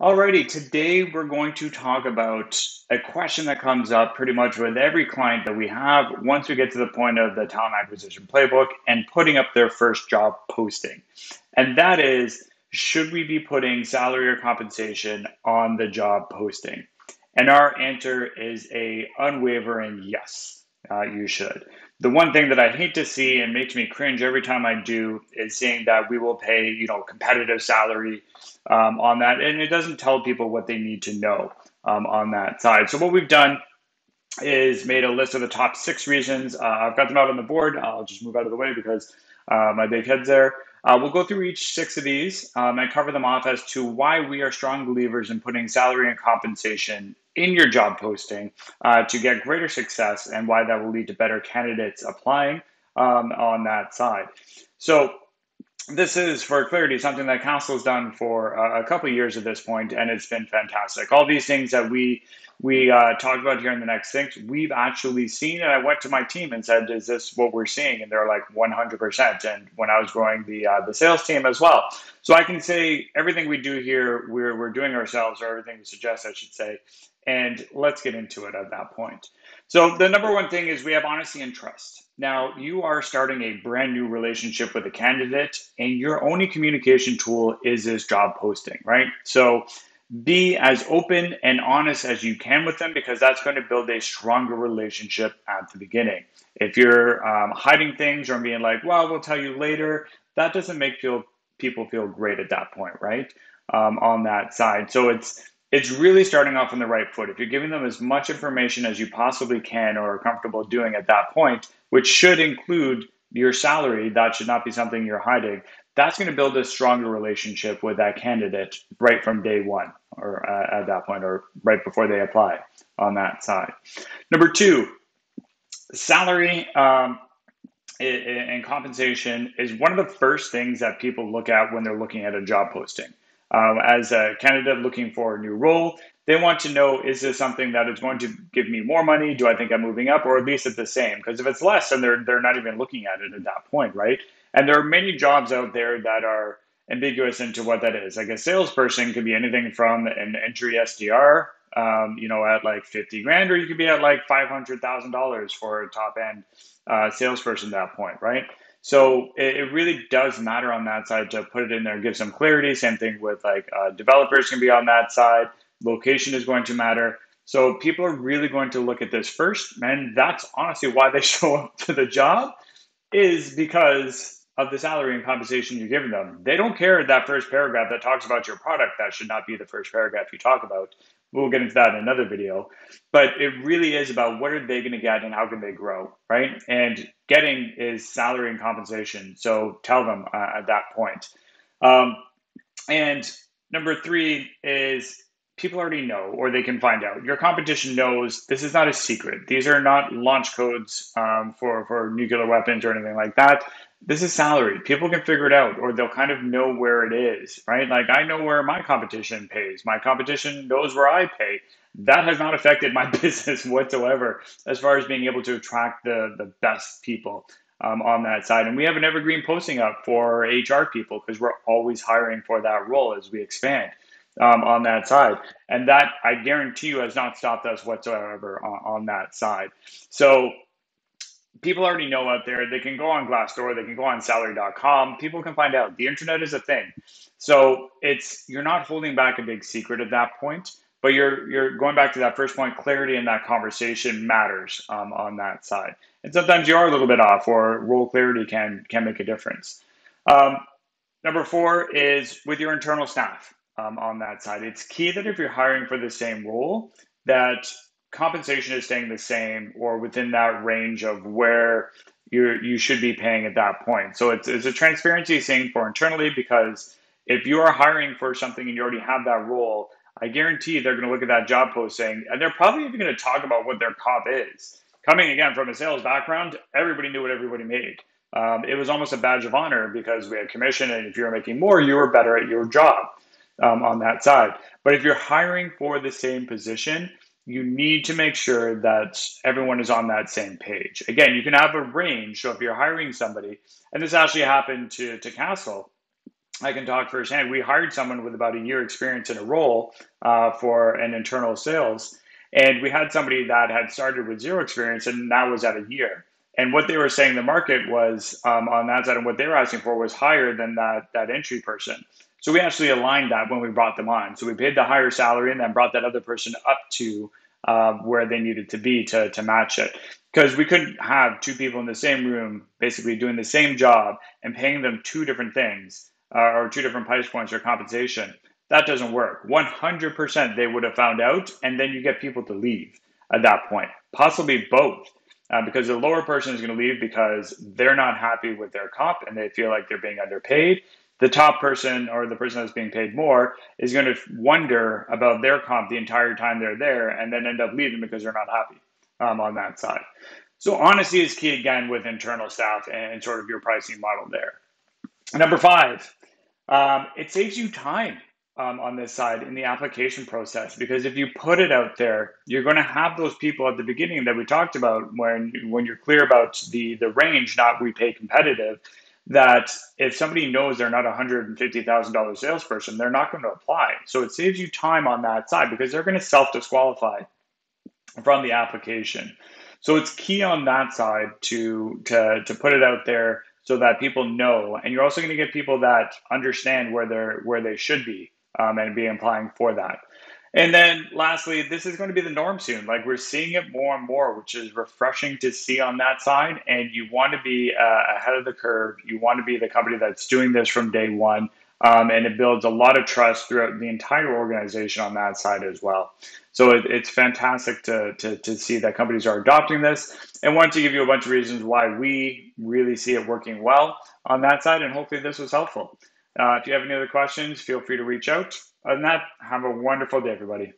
Alrighty, today we're going to talk about a question that comes up pretty much with every client that we have once we get to the point of the talent acquisition playbook and putting up their first job posting. And that is, should we be putting salary or compensation on the job posting? And our answer is a unwavering yes, you should. The one thing that I hate to see and makes me cringe every time I do is seeing that we will pay, competitive salary on that, and it doesn't tell people what they need to know on that side. So what we've done is made a list of the top 6 reasons. I've got them out on the board. I'll just move out of the way because my big head's there. We'll go through each 6 of these and cover them off as to why we are strong believers in putting salary and compensation in your job posting to get greater success, and why that will lead to better candidates applying on that side. So this is, for clarity, something that council has done for a couple of years at this point, and it's been fantastic. All these things that we talked about here in the next things, we've actually seen. And I went to my team and said, "Is this what we're seeing?" And they're like, 100%. And when I was growing the sales team as well, so I can say everything we do here, we're doing ourselves, or everything we suggest, I should say. And let's get into it at that point. So the number one thing is we have honesty and trust. Now, you are starting a brand new relationship with a candidate, and your only communication tool is this job posting, right? So be as open and honest as you can with them, because that's going to build a stronger relationship at the beginning. If you're hiding things or being like, well, we'll tell you later, that doesn't make people feel great at that point, right? On that side. So it's really starting off on the right foot. If you're giving them as much information as you possibly can or are comfortable doing at that point, which should include your salary, that should not be something you're hiding. That's going to build a stronger relationship with that candidate right from day one, or at that point, or right before they apply on that side. Number two, salary and compensation is one of the first things that people look at when they're looking at a job posting. As a candidate looking for a new role, they want to know, is this something that is going to give me more money? Do I think I'm moving up, or at least at the same? Because if it's less, then they're not even looking at it at that point, right? And there are many jobs out there that are ambiguous into what that is. Like a salesperson could be anything from an entry SDR, at like 50 grand, or you could be at like $500,000 for a top end salesperson at that point, right? So it really does matter on that side to put it in there, give some clarity. Same thing with like developers can be on that side. Location is going to matter. So people are really going to look at this first, and that's honestly why they show up to the job, is because of the salary and compensation you're giving them. They don't care that first paragraph that talks about your product. That should not be the first paragraph you talk about. We'll get into that in another video. But it really is about what are they going to get and how can they grow, right? And getting is salary and compensation. So tell them at that point. Um, and number three is people already know, or they can find out. Your competition knows this is not a secret. These are not launch codes for nuclear weapons or anything like that. This is salary. People can figure it out, or they'll kind of know where it is, right? Like I know where my competition pays. My competition knows where I pay. That has not affected my business whatsoever as far as being able to attract the best people on that side. And we have an evergreen posting up for HR people because we're always hiring for that role as we expand on that side. And that, I guarantee you, has not stopped us whatsoever on that side. So people already know out there. They can go on Glassdoor, they can go on salary.com. People can find out. The internet is a thing. So you're not holding back a big secret at that point, but you're going back to that first point. Clarity in that conversation matters on that side. And sometimes you are a little bit off, or role clarity can make a difference. Um, Number four is with your internal staff on that side. It's key that if you're hiring for the same role, that compensation is staying the same or within that range of where you should be paying at that point. So it's a transparency thing for internally, because if you are hiring for something and you already have that role, I guarantee they're going to look at that job posting, and they're probably even going to talk about what their comp is. Coming again from a sales background, everybody knew what everybody made. It was almost a badge of honor because we had commission, and if you were making more, you were better at your job on that side. But if you're hiring for the same position, you need to make sure that everyone is on that same page. Again, you can have a range. So if you're hiring somebody, and this actually happened to Castle, I can talk firsthand. We hired someone with about a year experience in a role for an internal sales. And we had somebody that had started with zero experience and now was at a year. And what they were saying the market was on that side, and what they were asking for was higher than that entry person. So we actually aligned that when we brought them on. So we paid the higher salary and then brought that other person up to where they needed to be to match it. Because we couldn't have two people in the same room basically doing the same job and paying them two different things or two different price points or compensation. That doesn't work. 100% they would have found out, and then you get people to leave at that point, possibly both. Because the lower person is going to leave because they're not happy with their comp and they feel like they're being underpaid. The top person or the person that's being paid more is going to wonder about their comp the entire time they're there and then end up leaving because they're not happy on that side. So honesty is key again with internal staff and sort of your pricing model there. Number five, it saves you time on this side in the application process because if you put it out there, you're going to have those people at the beginning that we talked about when you're clear about the range, not we pay competitive. That if somebody knows they're not a $150,000 salesperson, they're not going to apply. So it saves you time on that side because they're going to self-disqualify from the application. So it's key on that side to put it out there so that people know, and you're also going to get people that understand where they should be and be applying for that. And then lastly, this is going to be the norm soon. Like we're seeing it more and more, which is refreshing to see on that side. And you want to be ahead of the curve. You want to be the company that's doing this from day one. And it builds a lot of trust throughout the entire organization on that side as well. So it's fantastic to see that companies are adopting this and want to give you a bunch of reasons why we really see it working well on that side. And hopefully this was helpful. If you have any other questions, feel free to reach out. Other than that, have a wonderful day, everybody.